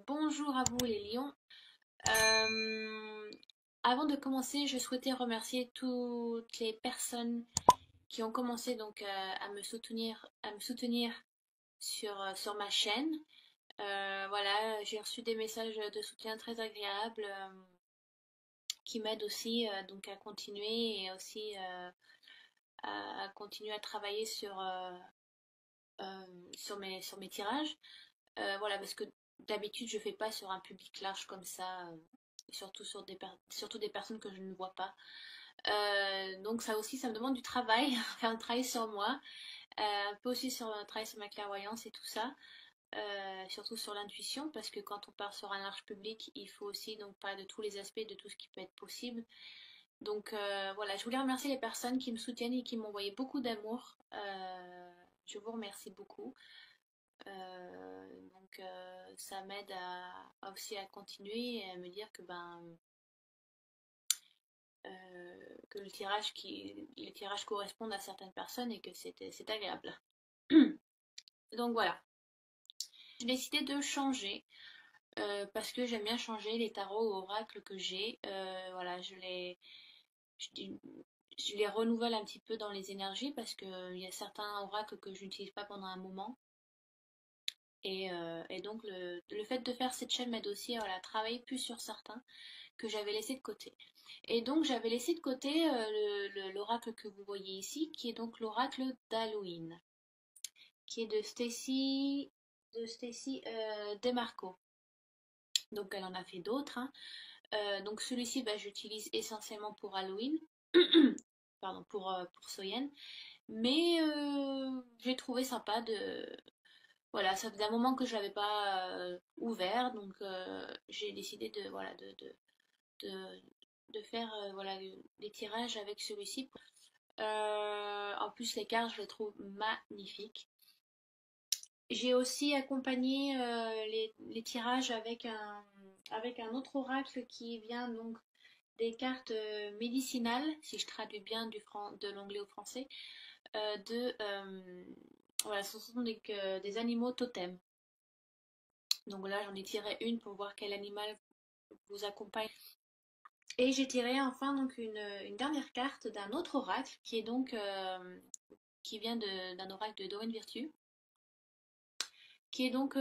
Bonjour à vous les lions. Euh, Avant de commencer, je souhaitais remercier toutes les personnes qui ont commencé donc à me soutenir sur ma chaîne. Voilà, j'ai reçu des messages de soutien très agréables qui m'aident aussi donc à continuer et aussi à continuer à travailler sur mes tirages. Voilà, parce que d'habitude, je fais pas sur un public large comme ça, surtout surtout des personnes que je ne vois pas. Donc ça aussi, ça me demande du travail, faire un travail sur moi, un peu aussi sur un travail sur ma clairvoyance et tout ça, surtout sur l'intuition, parce que quand on part sur un large public, il faut aussi donc parler de tous les aspects, de tout ce qui peut être possible. Donc voilà, je voulais remercier les personnes qui me soutiennent et qui m'ont envoyé beaucoup d'amour. Je vous remercie beaucoup. Donc ça m'aide aussi à continuer et à me dire que que les tirages correspondent à certaines personnes et que c'est agréable. Donc voilà, j'ai décidé de changer parce que j'aime bien changer les tarots ou oracles que j'ai. Voilà, je, je les renouvelle un petit peu dans les énergies parce qu'il y a certains oracles que je n'utilise pas pendant un moment. Et donc le fait de faire cette chaîne m'aide aussi à voilà, travailler plus sur certains que j'avais laissé de côté. Et donc j'avais laissé de côté l'oracle que vous voyez ici, qui est donc l'oracle d'Halloween, qui est de Stacy Demarco. Donc elle en a fait d'autres, hein. Donc celui-ci, bah, j'utilise essentiellement pour Halloween, pardon, pour Soyen. Mais j'ai trouvé sympa de... Voilà, ça faisait un moment que je l'avais pas ouvert, donc j'ai décidé de, voilà, de, de faire voilà, des tirages avec celui-ci. En plus, les cartes, je les trouve magnifiques. J'ai aussi accompagné les tirages avec un autre oracle qui vient donc des cartes médicinales, si je traduis bien de l'anglais au français, voilà, ce sont des animaux totems. Donc là, j'en ai tiré une pour voir quel animal vous accompagne. Et j'ai tiré enfin donc une dernière carte d'un autre oracle qui est donc qui vient d'un oracle de Dorine Virtue, qui est donc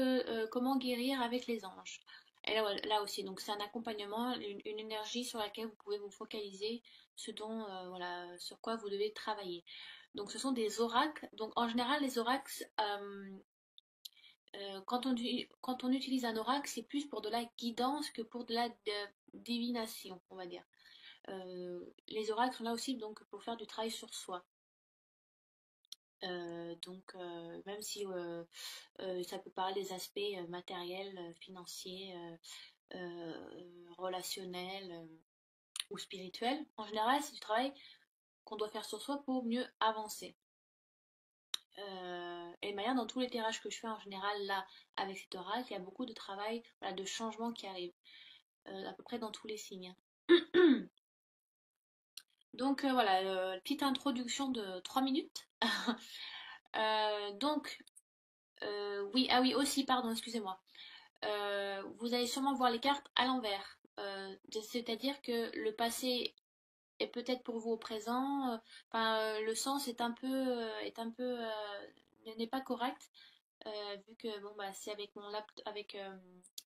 comment guérir avec les anges. Et là aussi, donc c'est un accompagnement, une énergie sur laquelle vous pouvez vous focaliser, ce dont voilà, sur quoi vous devez travailler. Donc ce sont des oracles. Donc en général, les oracles, quand on utilise un oracle, c'est plus pour de la guidance que pour de la divination, on va dire. Les oracles sont là aussi donc pour faire du travail sur soi. Donc même si ça peut parler des aspects matériels, financiers, relationnels ou spirituels, en général c'est du travail qu'on doit faire sur soi pour mieux avancer. Et de manière, dans tous les tirages que je fais en général là avec cet oracle, il y a beaucoup de travail, voilà, de changement qui arrive, à peu près dans tous les signes. Donc voilà, petite introduction de 3 minutes. Donc, oui, ah oui, aussi, pardon, excusez-moi. Vous allez sûrement voir les cartes à l'envers. C'est-à-dire que le passé est peut-être pour vous au présent. Enfin, le sens n'est pas correct. Vu que bon bah c'est avec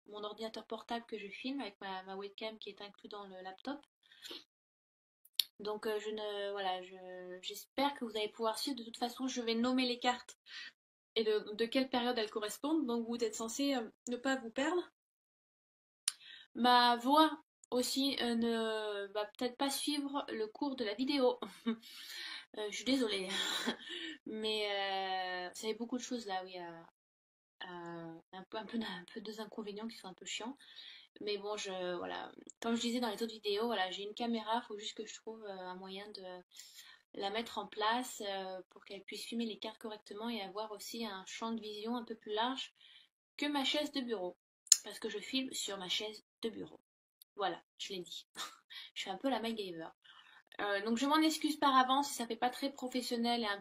mon ordinateur portable que je filme avec ma webcam qui est inclus dans le laptop. Donc je ne voilà, j'espère que vous allez pouvoir suivre. De toute façon, je vais nommer les cartes et de quelle période elles correspondent. Donc vous êtes censé ne pas vous perdre. Ma voix aussi ne va peut-être pas suivre le cours de la vidéo. Je suis désolée. Mais ça y a beaucoup de choses là, oui, un peu deux inconvénients qui sont un peu chiants. Mais bon, voilà, comme je disais dans les autres vidéos, voilà, j'ai une caméra, il faut juste que je trouve un moyen de la mettre en place pour qu'elle puisse filmer les cartes correctement et avoir aussi un champ de vision un peu plus large que ma chaise de bureau. Parce que je filme sur ma chaise de bureau. Voilà, je l'ai dit. Je suis un peu la MacGyver. Donc je m'en excuse par avance si ça fait pas très professionnel et un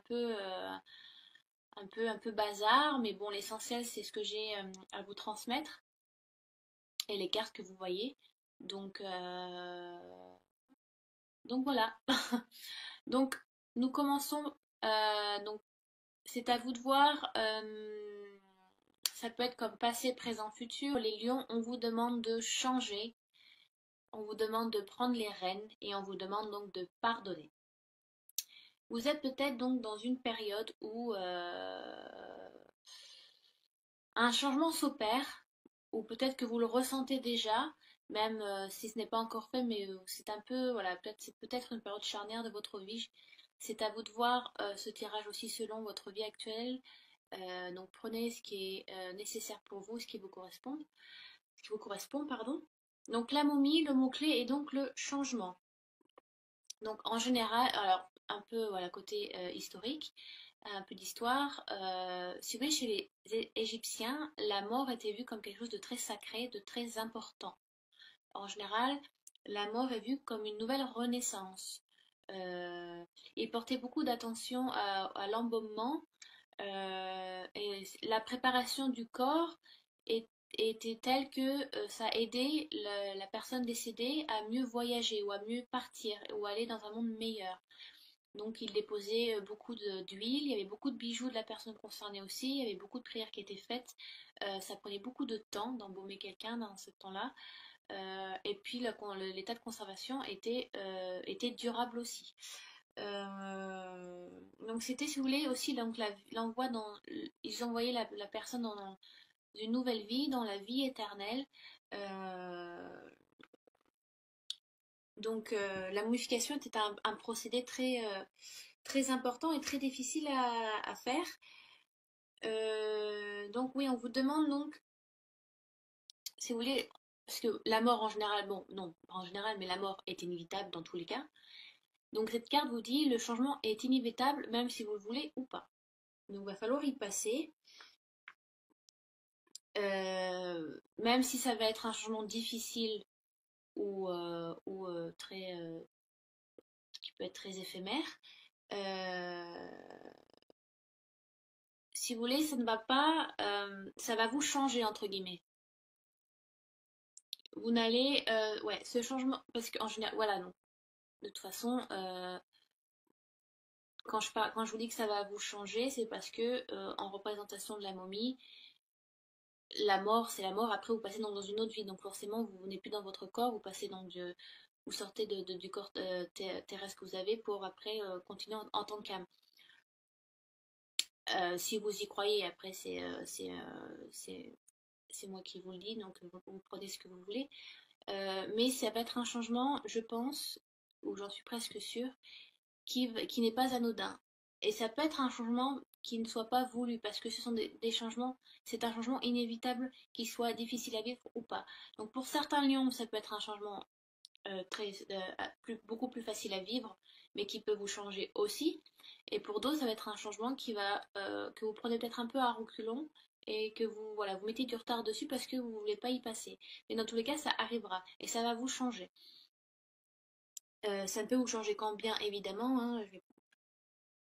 peu bazar, mais bon, l'essentiel c'est ce que j'ai à vous transmettre. et les cartes que vous voyez. Donc, euh, donc voilà. Donc nous commençons. Donc c'est à vous de voir. Ça peut être comme passé, présent, futur. Les lions, on vous demande de changer. On vous demande de prendre les rênes et on vous demande donc de pardonner. Vous êtes peut-être donc dans une période où un changement s'opère, ou peut-être que vous le ressentez déjà, même si ce n'est pas encore fait, mais c'est un peu, voilà, c'est peut-être une période charnière de votre vie. C'est à vous de voir ce tirage aussi selon votre vie actuelle. Donc prenez ce qui est nécessaire pour vous, ce qui vous correspond, pardon. Donc la momie, le mot-clé est donc le changement. Donc en général, alors un peu voilà côté historique, un peu d'histoire. Si vous voulez, chez les Égyptiens, la mort était vue comme quelque chose de très sacré, de très important. En général, la mort est vue comme une nouvelle renaissance. Ils portaient beaucoup d'attention à l'embaumement et la préparation du corps était telle que ça aidait la personne décédée à mieux voyager ou à mieux partir ou aller dans un monde meilleur. Donc il déposait beaucoup d'huile, il y avait beaucoup de bijoux de la personne concernée aussi, il y avait beaucoup de prières qui étaient faites. Ça prenait beaucoup de temps d'embaumer quelqu'un dans ce temps-là. Et puis l'état de conservation était durable aussi. Donc c'était, si vous voulez, aussi donc l'envoi ils envoyaient la personne dans une nouvelle vie, dans la vie éternelle. Euh, la momification était un procédé très important et très difficile à faire. Donc oui, on vous demande donc, si vous voulez, parce que la mort en général, bon, non, pas en général, mais la mort est inévitable dans tous les cas. Donc cette carte vous dit le changement est inévitable même si vous le voulez ou pas. Donc il va falloir y passer. Même si ça va être un changement difficile ou qui peut être très éphémère, euh, si vous voulez, ça ne va pas, ça va vous changer entre guillemets. Vous n'allez, ouais, ce changement, parce qu'en général, voilà, non. De toute façon, quand je vous dis que ça va vous changer, c'est parce que en représentation de la momie, la mort, c'est la mort. Après, vous passez dans une autre vie, donc forcément, vous n'êtes plus dans votre corps, vous passez vous sortez du corps terrestre que vous avez pour après continuer en tant qu'âme. Si vous y croyez, après, c'est moi qui vous le dis, donc vous prenez ce que vous voulez. Mais ça va être un changement, je pense, ou j'en suis presque sûre, qui n'est pas anodin. Et ça peut être un changement qui ne soit pas voulu, parce que ce sont des changements, c'est un changement inévitable qui soit difficile à vivre ou pas. Donc pour certains lions, ça peut être un changement beaucoup plus facile à vivre, mais qui peut vous changer aussi. Et pour d'autres, ça va être un changement que vous prenez peut-être un peu à reculons et que voilà, vous mettez du retard dessus parce que vous ne voulez pas y passer. Mais dans tous les cas, ça arrivera et ça va vous changer. Ça ne peut vous changer qu'en bien, évidemment. Hein.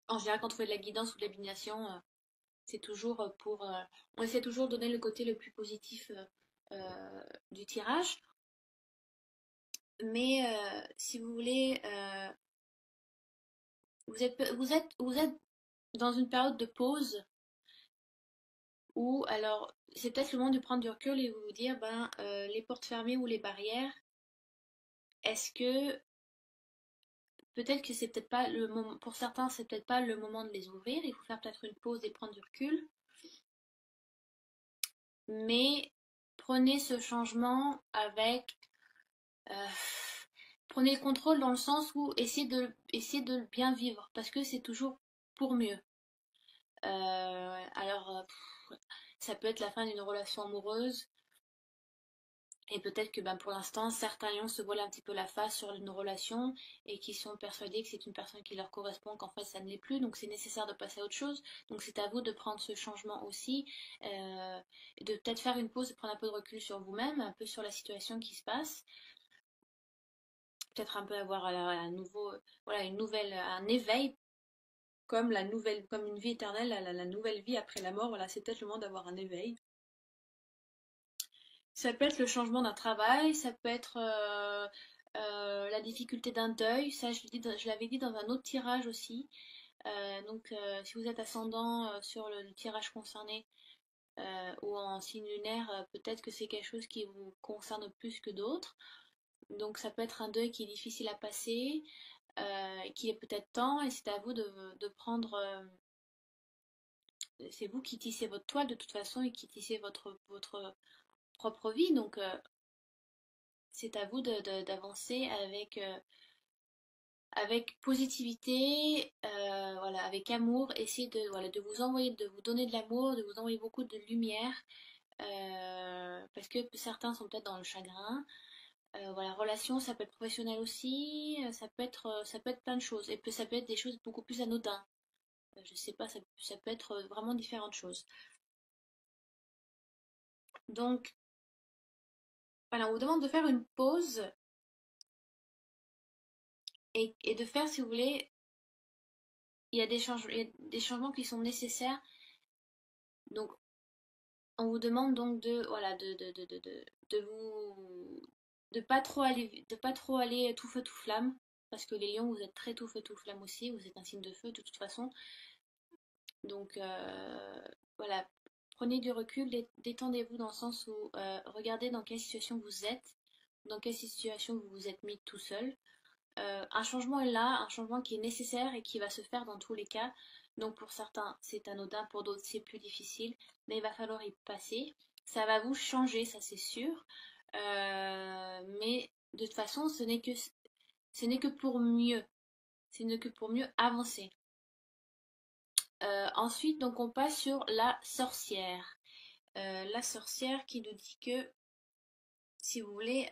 En général, quand on fait de la guidance ou de la divination, c'est toujours on essaie toujours de donner le côté le plus positif du tirage. Mais si vous voulez, vous êtes dans une période de pause où, alors, c'est peut-être le moment de prendre du recul et vous dire, ben, les portes fermées ou les barrières, est-ce que peut-être que c'est peut-être pas le moment, pour certains, c'est peut-être pas le moment de les ouvrir, il faut faire peut-être une pause et prendre du recul, mais prenez ce changement avec, euh, prenez le contrôle dans le sens où essayez de bien vivre, parce que c'est toujours pour mieux. Ça peut être la fin d'une relation amoureuse, et peut-être que ben, pour l'instant, certains lions se voilent un petit peu la face sur une relation et qui sont persuadés que c'est une personne qui leur correspond, qu'en fait ça ne l'est plus, donc c'est nécessaire de passer à autre chose. Donc c'est à vous de prendre ce changement aussi, et de peut-être faire une pause, de prendre un peu de recul sur vous-même, un peu sur la situation qui se passe, peut-être un peu avoir un nouveau, voilà, un éveil. Comme une vie éternelle, la nouvelle vie après la mort, voilà, c'est peut-être le moment d'avoir un éveil. Ça peut être le changement d'un travail, ça peut être la difficulté d'un deuil, ça je l'avais dit dans un autre tirage aussi. Si vous êtes ascendant sur le tirage concerné ou en signe lunaire, peut-être que c'est quelque chose qui vous concerne plus que d'autres. Donc ça peut être un deuil qui est difficile à passer, qu'il est peut-être temps, et c'est à vous de prendre. C'est vous qui tissez votre toile de toute façon et qui tissez votre propre vie. Donc c'est à vous d'avancer avec positivité, voilà, avec amour. Essayez voilà, de vous envoyer, de vous donner de l'amour, de vous envoyer beaucoup de lumière. Parce que certains sont peut-être dans le chagrin. Voilà, relation, ça peut être professionnel aussi, ça peut être plein de choses. Et puis ça peut être des choses beaucoup plus anodines. Je sais pas, ça peut être vraiment différentes choses. Donc, voilà, on vous demande de faire une pause et de faire, si vous voulez, il y a des changements qui sont nécessaires. Donc, on vous demande donc voilà, de vous, de pas trop aller tout feu tout flamme, parce que les lions, vous êtes très tout feu tout flamme aussi, vous êtes un signe de feu de toute façon. Donc, voilà, prenez du recul, détendez-vous dans le sens où regardez dans quelle situation vous êtes, dans quelle situation vous vous êtes mis tout seul. Un changement est là, un changement qui est nécessaire et qui va se faire dans tous les cas. Donc pour certains, c'est anodin, pour d'autres, c'est plus difficile, mais il va falloir y passer. Ça va vous changer, ça c'est sûr. Mais de toute façon, ce n'est que pour mieux. Ce n'est que pour mieux avancer. Ensuite, donc on passe sur la sorcière. La sorcière qui nous dit que, si vous voulez,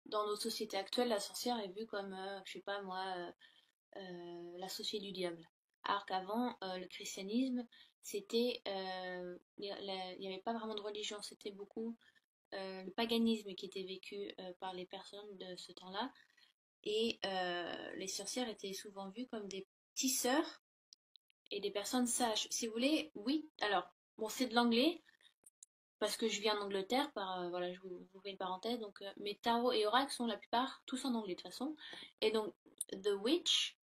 dans nos sociétés actuelles, la sorcière est vue comme, je sais pas moi, l'associé du diable. Alors qu'avant, le christianisme, c'était, il n'y avait pas vraiment de religion, c'était beaucoup le paganisme qui était vécu par les personnes de ce temps-là. Et les sorcières étaient souvent vues comme des tisseurs et des personnes sages. Si vous voulez, oui. Alors, bon, c'est de l'anglais, parce que je viens d'Angleterre, voilà, je vous fais une parenthèse. Donc, mes tarots et oracles sont la plupart tous en anglais de toute façon. Et donc, The Witch,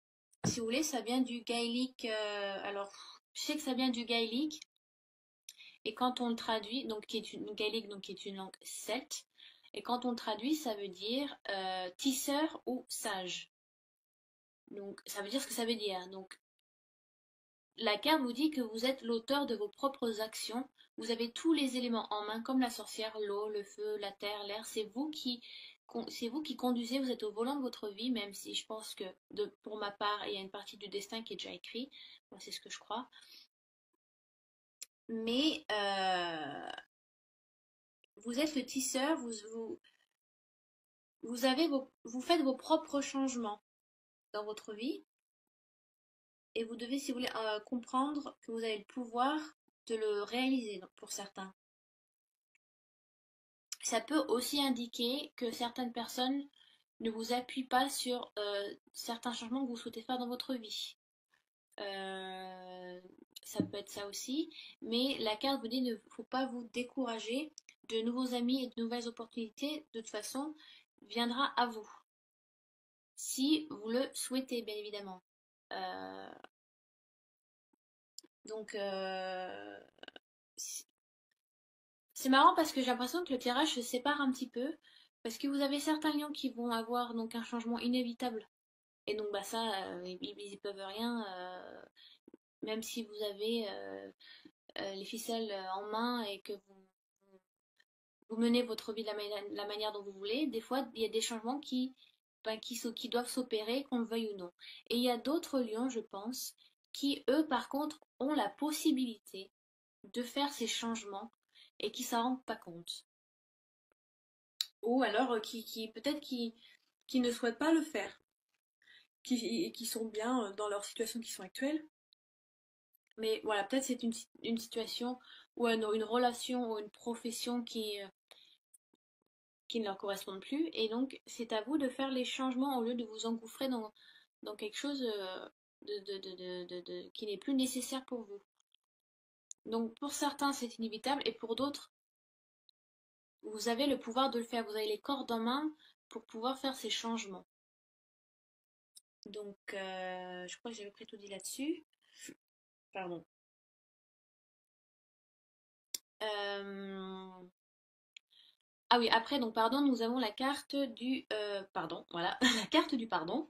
si vous voulez, ça vient du gaélique. Alors, je sais que ça vient du gaélique. Et quand on le traduit, donc qui est une gaélique, donc qui est une langue celte. Et quand on le traduit, ça veut dire tisseur ou sage. Donc, ça veut dire ce que ça veut dire. Donc, la carte vous dit que vous êtes l'auteur de vos propres actions. Vous avez tous les éléments en main, comme la sorcière, l'eau, le feu, la terre, l'air. C'est vous qui conduisez, vous êtes au volant de votre vie, même si je pense que, pour ma part, il y a une partie du destin qui est déjà écrit. Moi, c'est ce que je crois. Mais vous êtes le tisseur, vous faites vos propres changements dans votre vie. Et vous devez, si vous voulez, comprendre que vous avez le pouvoir de le réaliser pour certains. Ça peut aussi indiquer que certaines personnes ne vous appuient pas sur certains changements que vous souhaitez faire dans votre vie. Euh, Ça peut être ça aussi, mais la carte vous dit ne faut pas vous décourager. De nouveaux amis et de nouvelles opportunités, de toute façon, viendra à vous. Si vous le souhaitez, bien évidemment. Euh, donc, c'est marrant parce que j'ai l'impression que le tirage se sépare un petit peu. Parce que vous avez certains lions qui vont avoir donc un changement inévitable. Et donc bah ça, ils y peuvent rien. Même si vous avez les ficelles en main et que vous menez votre vie de la manière dont vous voulez, des fois il y a des changements qui doivent s'opérer, qu'on le veuille ou non. Et il y a d'autres lions, je pense, qui eux par contre ont la possibilité de faire ces changements et qui s'en rendent pas compte. Ou alors qui peut-être qui ne souhaitent pas le faire, qui sont bien dans leur situation qui sont actuelles. Mais voilà, peut-être c'est une situation ou une relation ou une profession qui ne leur correspondent plus. Et donc, c'est à vous de faire les changements au lieu de vous engouffrer dans quelque chose qui n'est plus nécessaire pour vous. Donc pour certains c'est inévitable et pour d'autres vous avez le pouvoir de le faire, vous avez les cordes en main pour pouvoir faire ces changements. Donc je crois que j'avais pris tout dit là-dessus. Pardon. Euh, Ah oui, après, donc pardon, nous avons la carte du pardon, voilà, la carte du pardon.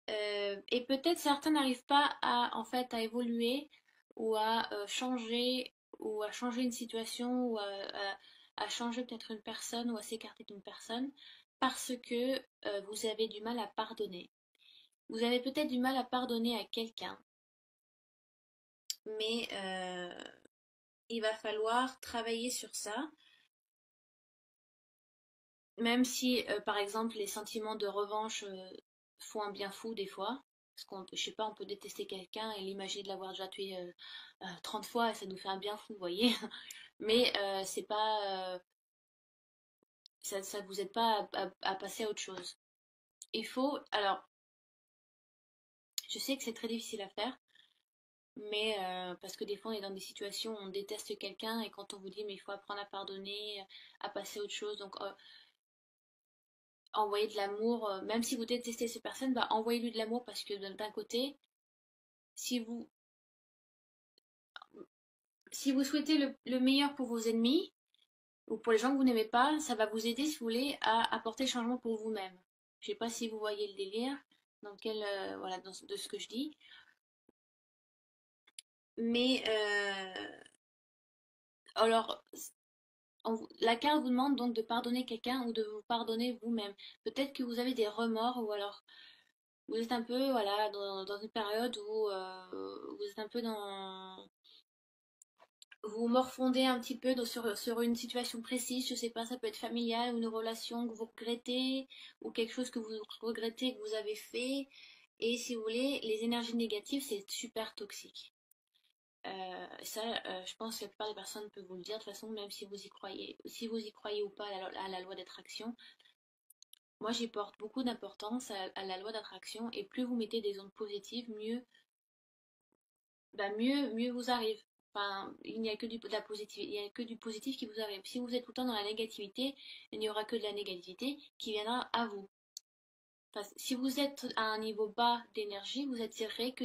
Et peut-être certains n'arrivent pas à en fait à évoluer ou à changer ou à changer une situation ou à changer peut-être une personne ou à s'écarter d'une personne parce que vous avez du mal à pardonner. Vous avez peut-être du mal à pardonner à quelqu'un, mais il va falloir travailler sur ça. Même si, par exemple, les sentiments de revanche font un bien fou des fois, parce qu'on peut, je sais pas, on peut détester quelqu'un et l'imaginer de l'avoir déjà tué 30 fois et ça nous fait un bien fou, vous voyez. Mais c'est pas, ça vous aide pas à passer à autre chose. Il faut, alors, je sais que c'est très difficile à faire, mais parce que des fois on est dans des situations où on déteste quelqu'un et quand on vous dit mais il faut apprendre à pardonner, à passer à autre chose, donc envoyer de l'amour, même si vous détestez ces personnes, bah, envoyez-lui de l'amour parce que d'un côté, si vous, si vous souhaitez le meilleur pour vos ennemis ou pour les gens que vous n'aimez pas, ça va vous aider, si vous voulez, à apporter le changement pour vous-même. Je sais pas si vous voyez le délire dans lequel, voilà, de ce que je dis, mais alors, la carte vous demande donc de pardonner quelqu'un ou de vous pardonner vous-même. Peut-être que vous avez des remords ou alors vous êtes un peu, voilà, dans une période où vous êtes un peu dans vous morfondez un petit peu sur une situation précise, je sais pas, ça peut être familial ou une relation que vous regrettez ou quelque chose que vous regrettez que vous avez fait. Et si vous voulez, les énergies négatives, c'est super toxique. Ça, je pense que la plupart des personnes peuvent vous le dire de toute façon, même si vous y croyez ou pas à la loi d'attraction. Moi, j'y porte beaucoup d'importance à la loi d'attraction et plus vous mettez des ondes positives, mieux vous arrive. Enfin, il n'y a que de la positive, il n'y a que du positif qui vous arrive. Si vous êtes tout le temps dans la négativité, il n'y aura que de la négativité qui viendra à vous. Enfin, si vous êtes à un niveau bas d'énergie, vous attirerez que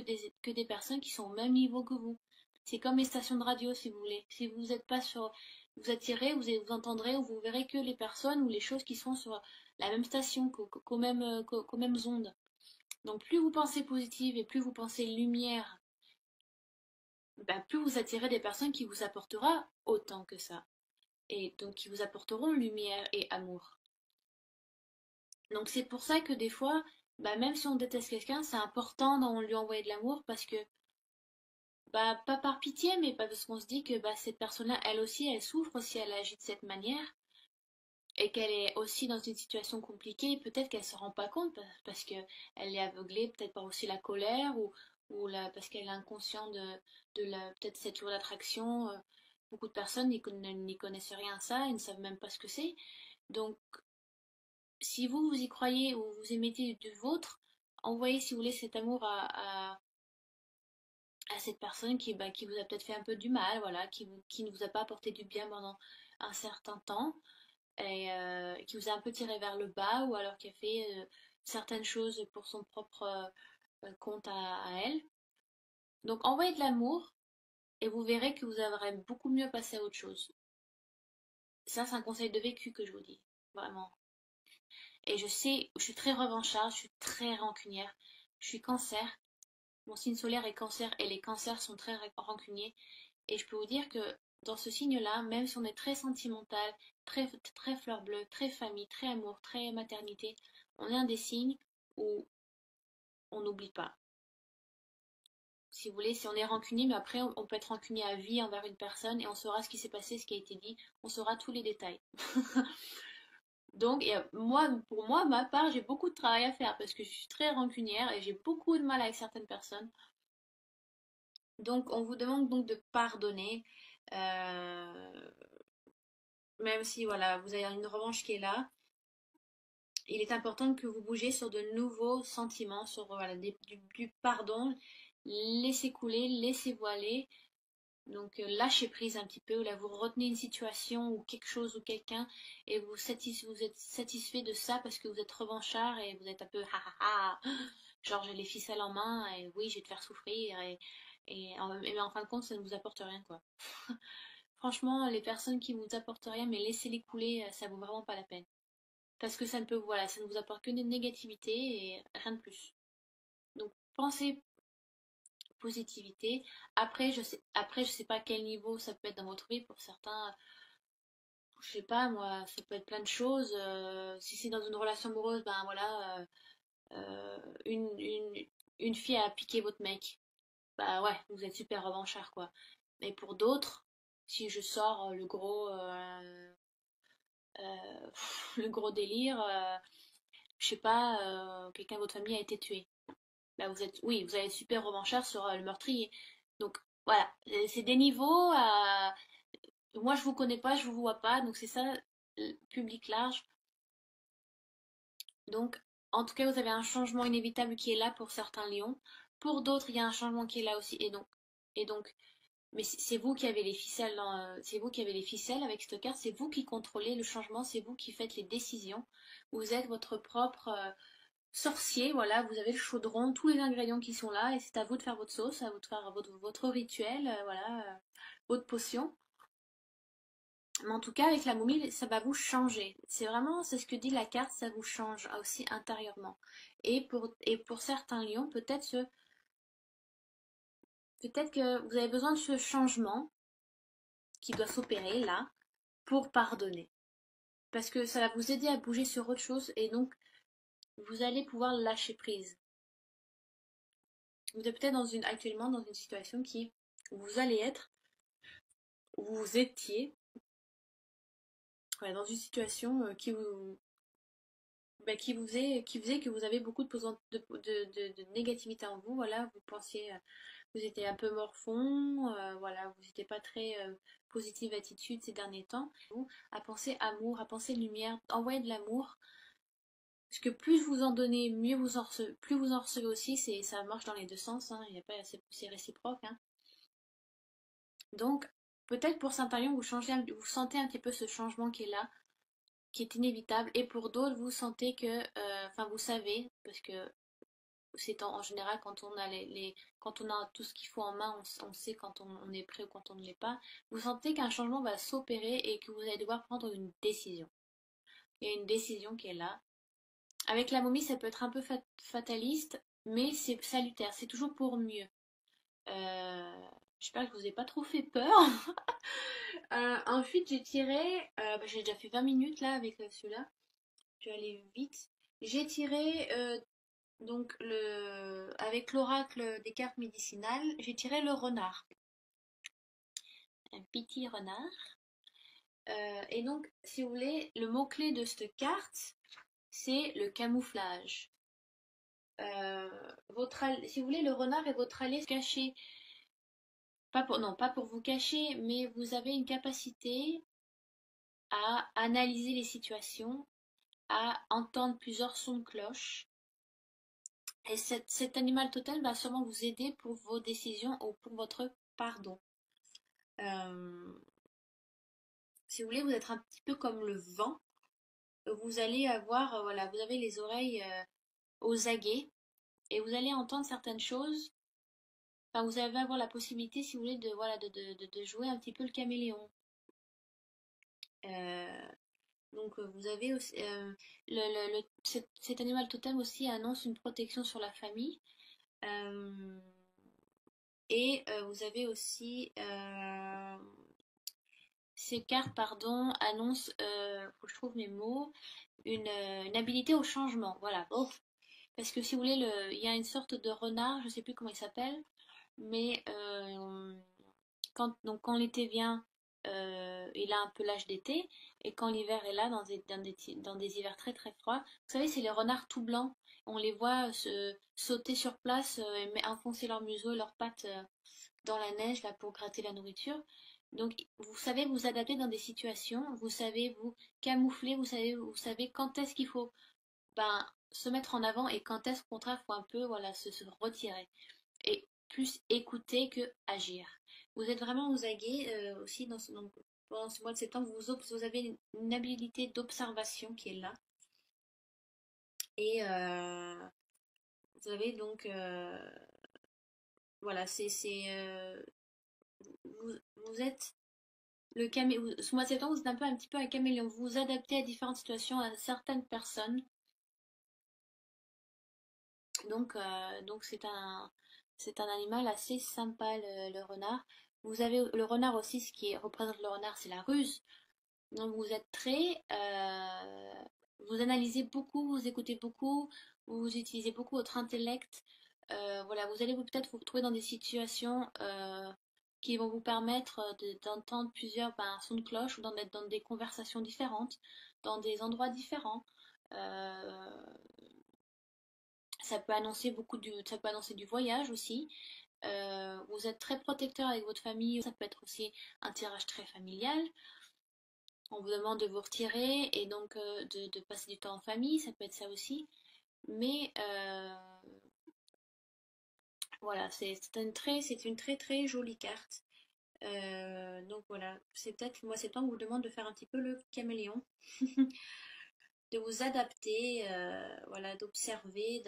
des personnes qui sont au même niveau que vous. C'est comme les stations de radio, si vous voulez. Si vous n'êtes pas sur, vous attirez, vous entendrez ou vous verrez que les personnes ou les choses qui sont sur la même station, qu'aux mêmes ondes. Donc plus vous pensez positive et plus vous pensez lumière, ben, plus vous attirez des personnes qui vous apporteront autant que ça. Et donc qui vous apporteront lumière et amour. Donc c'est pour ça que des fois, bah, même si on déteste quelqu'un, c'est important d'en lui envoyer de l'amour parce que, bah, pas par pitié, mais parce qu'on se dit que bah, cette personne-là, elle aussi, elle souffre si elle agit de cette manière et qu'elle est aussi dans une situation compliquée. Peut-être qu'elle se rend pas compte parce qu'elle est aveuglée, peut-être par aussi la colère parce qu'elle est inconsciente de peut-être cette loi d'attraction. Beaucoup de personnes n'y connaissent rien à ça, ils ne savent même pas ce que c'est. Donc, si vous y croyez ou vous émettez du vôtre, envoyez, si vous voulez, cet amour à cette personne qui vous a peut-être fait un peu du mal, voilà, qui ne vous a pas apporté du bien pendant un certain temps et qui vous a un peu tiré vers le bas ou alors qui a fait certaines choses pour son propre compte à elle. Donc envoyez de l'amour et vous verrez que vous aurez beaucoup mieux passé à autre chose. Ça, c'est un conseil de vécu que je vous dis, vraiment. Et je sais, je suis très revancharde, je suis très rancunière. Je suis cancer, mon signe solaire est cancer et les cancers sont très rancuniers. Et je peux vous dire que dans ce signe-là, même si on est très sentimental, très fleur bleue, très famille, très amour, très maternité, on est un des signes où on n'oublie pas. Si vous voulez, si on est rancunier, mais après on peut être rancunier à vie envers une personne et on saura ce qui s'est passé, ce qui a été dit, on saura tous les détails. Donc, moi, pour moi, ma part, j'ai beaucoup de travail à faire parce que je suis très rancunière et j'ai beaucoup de mal avec certaines personnes. Donc, on vous demande donc de pardonner, euh, même si voilà, vous avez une revanche qui est là. Il est important que vous bougiez sur de nouveaux sentiments, sur voilà, du pardon. Laissez couler, laissez-vous aller, Donc lâchez prise un petit peu, là vous retenez une situation ou quelque chose ou quelqu'un et vous êtes satisfait de ça parce que vous êtes revanchard et vous êtes un peu ha ha ha, genre j'ai les ficelles en main et oui je vais te faire souffrir mais en fin de compte ça ne vous apporte rien quoi. Franchement les personnes qui vous apportent rien mais laissez-les couler, ça vaut vraiment pas la peine. Parce que ça ne peut, voilà, ça ne vous apporte que des négativités et rien de plus. Donc pensez positivité. Après, je sais pas à quel niveau ça peut être dans votre vie. Pour certains, je sais pas moi, ça peut être plein de choses. Si c'est dans une relation amoureuse, ben voilà, une fille a piqué votre mec. Bah ouais, vous êtes super revanchard quoi. Mais pour d'autres, si je sors le gros délire, je sais pas, quelqu'un de votre famille a été tué. Bah vous êtes, oui, vous allez être super revanchard sur le meurtrier. Donc voilà, c'est des niveaux. Moi je vous connais pas, je vous vois pas, donc c'est ça, public large. Donc en tout cas vous avez un changement inévitable qui est là pour certains lions. Pour d'autres il y a un changement qui est là aussi et donc, mais c'est vous qui avez les ficelles, c'est vous qui avez les ficelles avec cette carte, c'est vous qui contrôlez le changement, c'est vous qui faites les décisions. Vous êtes votre propre sorcier, voilà, vous avez le chaudron, tous les ingrédients qui sont là, et c'est à vous de faire votre sauce, à vous de faire votre rituel, voilà, votre potion. Mais en tout cas, avec la momie, ça va vous changer. C'est vraiment, c'est ce que dit la carte, ça vous change aussi intérieurement. Et pour certains lions, peut-être que vous avez besoin de ce changement qui doit s'opérer là pour pardonner. Parce que ça va vous aider à bouger sur autre chose et donc vous allez pouvoir lâcher prise. Vous êtes peut-être actuellement dans une situation où vous allez être, où vous étiez, voilà, dans une situation qui faisait que vous avez beaucoup de négativité en vous. Voilà, vous pensiez, vous étiez un peu morfond, voilà, vous n'étiez pas très positive attitude ces derniers temps. À penser amour, à penser lumière, envoyer de l'amour. Parce que plus vous en donnez, plus vous en recevez aussi, ça marche dans les deux sens, hein, il y a pas, c'est réciproque. Hein. Donc, peut-être pour certains lions, vous sentez un petit peu ce changement qui est là, qui est inévitable, et pour d'autres, vous sentez que, enfin, vous savez, parce que c'est en général quand on a quand on a tout ce qu'il faut en main, on sait quand on est prêt ou quand on ne l'est pas. Vous sentez qu'un changement va s'opérer et que vous allez devoir prendre une décision. Il y a une décision qui est là. Avec la momie, ça peut être un peu fataliste, mais c'est salutaire, c'est toujours pour mieux. J'espère que je vous ai pas trop fait peur. Ensuite, j'ai déjà fait 20 minutes là avec celui-là. Je vais aller vite. J'ai tiré donc avec l'oracle des cartes médicinales, j'ai tiré le renard, un petit renard. Et donc, si vous voulez, le mot-clé de cette carte, c'est le camouflage. Si vous voulez, le renard est votre allié caché. Non, pas pour vous cacher, mais vous avez une capacité à analyser les situations, à entendre plusieurs sons de cloche. Et cet animal totem va sûrement vous aider pour vos décisions ou pour votre pardon. Euh, si vous voulez, vous êtes un petit peu comme le vent. Vous allez avoir, voilà, vous avez les oreilles aux aguets et vous allez entendre certaines choses. Enfin, vous allez avoir la possibilité, si vous voulez, voilà, de jouer un petit peu le caméléon. Euh, Donc vous avez aussi cet animal totem aussi annonce une protection sur la famille. Euh, vous avez aussi ces cartes, pardon, annoncent, faut que je trouve mes mots, une habilité au changement. Voilà. Oh. Parce que si vous voulez, il y a une sorte de renard, je ne sais plus comment il s'appelle, mais quand l'été vient, il a un peu l'âge d'été, et quand l'hiver est là, dans des hivers très très froids, vous savez, c'est les renards tout blancs. On les voit sauter sur place et enfoncer leur museau et leurs pattes dans la neige là, pour gratter la nourriture. Donc, vous savez vous adapter dans des situations, vous savez vous camoufler, vous savez quand est-ce qu'il faut se mettre en avant et quand est-ce qu'au contraire, il faut un peu voilà, se retirer et plus écouter que agir. Vous êtes vraiment aux aguets aussi donc, pendant ce mois de septembre. Vous avez une habilité d'observation qui est là. Et vous avez donc, voilà, vous, vous êtes ce mois de septembre, vous êtes un petit peu un caméléon. Vous vous adaptez à différentes situations, à certaines personnes. Donc c'est un animal assez sympa, le renard. Vous avez le renard aussi, représente le renard, c'est la ruse. Donc vous êtes vous analysez beaucoup, vous écoutez beaucoup, vous utilisez beaucoup votre intellect. Voilà, vous allez peut-être vous retrouver dans des situations qui vont vous permettre d'entendre plusieurs sons de cloche ou d'être dans des conversations différentes, dans des endroits différents. Euh, ça peut annoncer du voyage aussi. Vous êtes très protecteur avec votre famille, ça peut être aussi un tirage très familial. On vous demande de vous retirer et donc de passer du temps en famille, ça peut être ça aussi. Mais voilà, c'est une très très jolie carte. Donc voilà, c'est peut-être moi septembre vous demande de faire un petit peu le caméléon, de vous adapter, voilà, d'observer.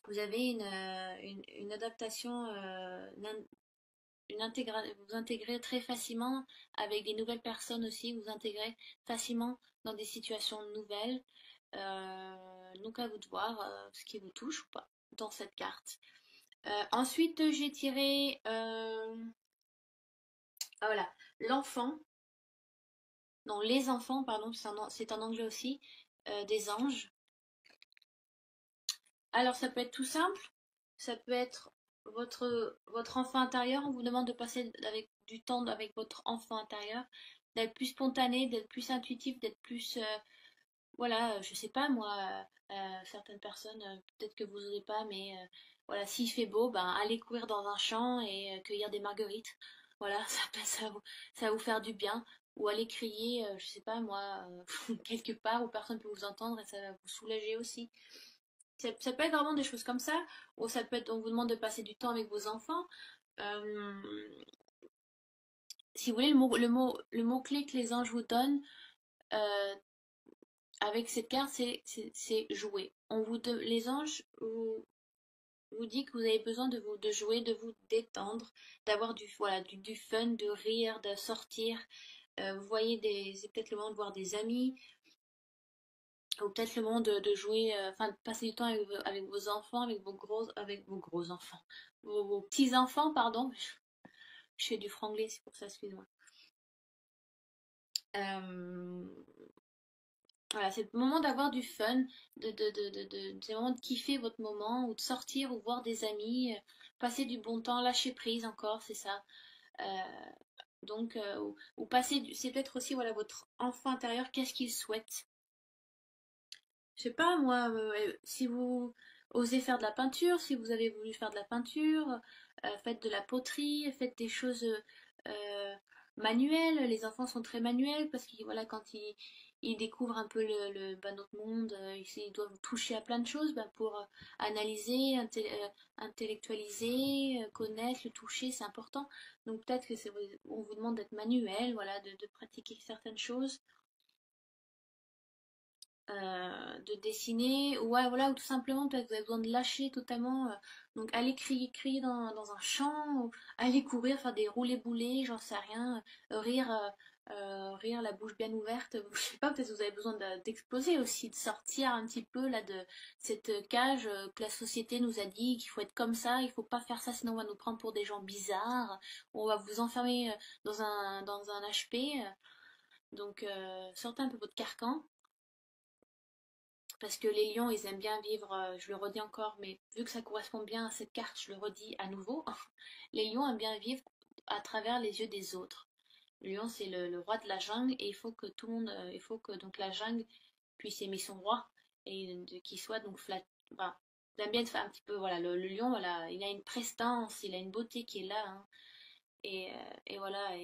Vous avez une adaptation, vous intégrez très facilement avec des nouvelles personnes aussi, vous intégrez facilement dans des situations nouvelles. Donc à vous de voir ce qui vous touche ou pas dans cette carte. Ensuite, j'ai tiré voilà, l'enfant, non, les enfants, pardon, c'est en anglais aussi, des anges. Alors ça peut être tout simple, ça peut être votre enfant intérieur, on vous demande de passer avec du temps avec votre enfant intérieur, d'être plus spontané, d'être plus intuitif, d'être plus voilà, je sais pas moi, certaines personnes, peut-être que vous n'osez pas, mais voilà, s'il fait beau, ben allez courir dans un champ et cueillir des marguerites. Voilà, ça va vous faire du bien. Ou aller crier, je sais pas moi, quelque part où personne ne peut vous entendre et ça va vous soulager aussi. Ça peut être vraiment des choses comme ça, ou ça peut être, on vous demande de passer du temps avec vos enfants. Euh, Si vous voulez, le mot-clé que les anges vous donnent, euh, avec cette carte, c'est jouer. Les anges vous dit que vous avez besoin de jouer, de vous détendre, d'avoir voilà, du fun, de rire, de sortir. Vous voyez c'est peut-être le moment de voir des amis, ou peut-être le moment de jouer, enfin de passer du temps avec vos enfants, avec vos gros enfants, vos petits enfants, pardon. Je fais du franglais, c'est pour ça, excuse-moi. Euh, Voilà, c'est le moment d'avoir du fun, c'est le moment de kiffer votre moment, ou de sortir, ou voir des amis, passer du bon temps, lâcher prise encore, c'est ça. Euh, donc, ou c'est peut-être aussi voilà, votre enfant intérieur, qu'est-ce qu'il souhaite. Je sais pas, moi, si vous osez faire de la peinture, si vous avez voulu faire de la peinture, faites de la poterie, faites des choses euh, manuelles. Les enfants sont très manuels parce que voilà, quand ils découvrent un peu notre monde, ils doivent toucher à plein de choses pour analyser, intellectualiser, connaître, le toucher, c'est important. Donc peut-être que on vous demande d'être manuel, voilà, de pratiquer certaines choses, de dessiner, ou ouais, voilà, ou tout simplement peut-être vous avez besoin de lâcher totalement, donc aller crier dans un champ, ou aller courir, faire des roulés-boulés, j'en sais rien, rire la bouche bien ouverte, je sais pas, peut-être vous avez besoin d'exploser aussi, de sortir un petit peu là de cette cage que la société nous a dit qu'il faut être comme ça, il faut pas faire ça sinon on va nous prendre pour des gens bizarres, on va vous enfermer dans un HP, donc sortez un peu votre carcan. Parce que les lions, ils aiment bien vivre, je le redis encore, mais vu que ça correspond bien à cette carte, je le redis à nouveau, les lions aiment bien vivre à travers les yeux des autres. Le lion, c'est le roi de la jungle, et il faut que tout le monde, il faut que donc la jungle puisse aimer son roi, et qu'il soit donc flat. Enfin, il aime bien faire un petit peu, voilà, le lion, voilà, il a une prestance, il a une beauté qui est là, hein, et voilà,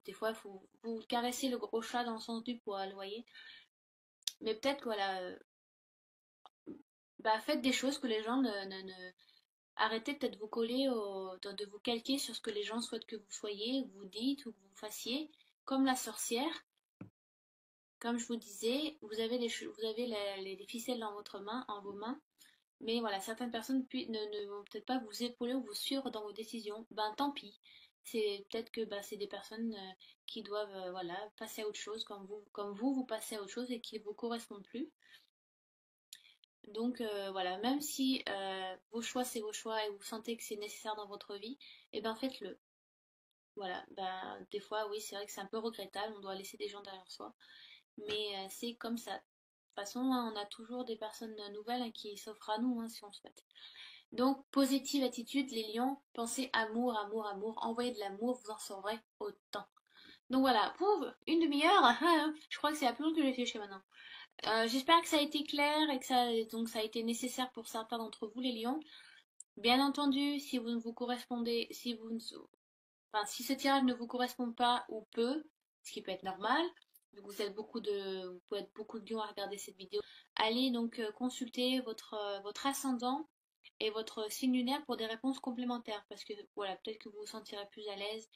des fois, il faut vous caresser le gros chat dans le sens du poil, vous voyez. Mais peut-être, voilà, faites des choses que les gens arrêtez peut-être de vous coller, de vous calquer sur ce que les gens souhaitent que vous soyez, que vous dites ou que vous fassiez. Comme la sorcière, comme je vous disais, vous avez les ficelles dans votre main, en vos mains. Mais voilà, certaines personnes ne vont peut-être pas vous épauler ou vous suivre dans vos décisions. Ben tant pis. C'est peut-être que ben, c'est des personnes qui doivent voilà, passer à autre chose, comme vous passez à autre chose et qui ne vous correspondent plus. Donc voilà, même si vos choix c'est vos choix et vous sentez que c'est nécessaire dans votre vie, et ben faites-le. Voilà, ben des fois oui c'est vrai que c'est un peu regrettable, on doit laisser des gens derrière soi, mais c'est comme ça. De toute façon, hein, on a toujours des personnes nouvelles hein, qui s'offrent à nous hein, si on souhaite. Donc, positive attitude, les lions, pensez amour, amour, amour, envoyez de l'amour, vous en saurez autant. Donc voilà, pour une demi-heure, je crois que c'est la plus longue que j'ai fait chez maintenant. J'espère que ça a été clair et que ça a été nécessaire pour certains d'entre vous, les lions. Bien entendu, si vous ne vous correspondez, si vous ne, enfin, si ce tirage ne vous correspond pas ou peu, ce qui peut être normal, vu que vous pouvez être beaucoup de lions à regarder cette vidéo, allez donc consulter votre ascendant et votre signe lunaire pour des réponses complémentaires. Parce que voilà, peut-être que vous vous sentirez plus à l'aise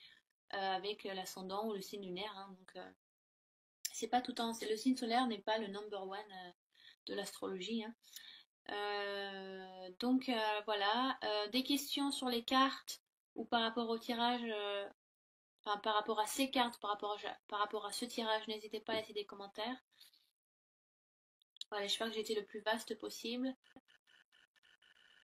avec l'ascendant ou le signe lunaire. Hein, donc c'est pas tout en. Le signe solaire n'est pas le number one de l'astrologie. Hein. Donc voilà, des questions sur les cartes ou par rapport au tirage, enfin par rapport à ces cartes, par rapport à ce tirage, n'hésitez pas à laisser des commentaires. Voilà, j'espère que j'ai été le plus vaste possible.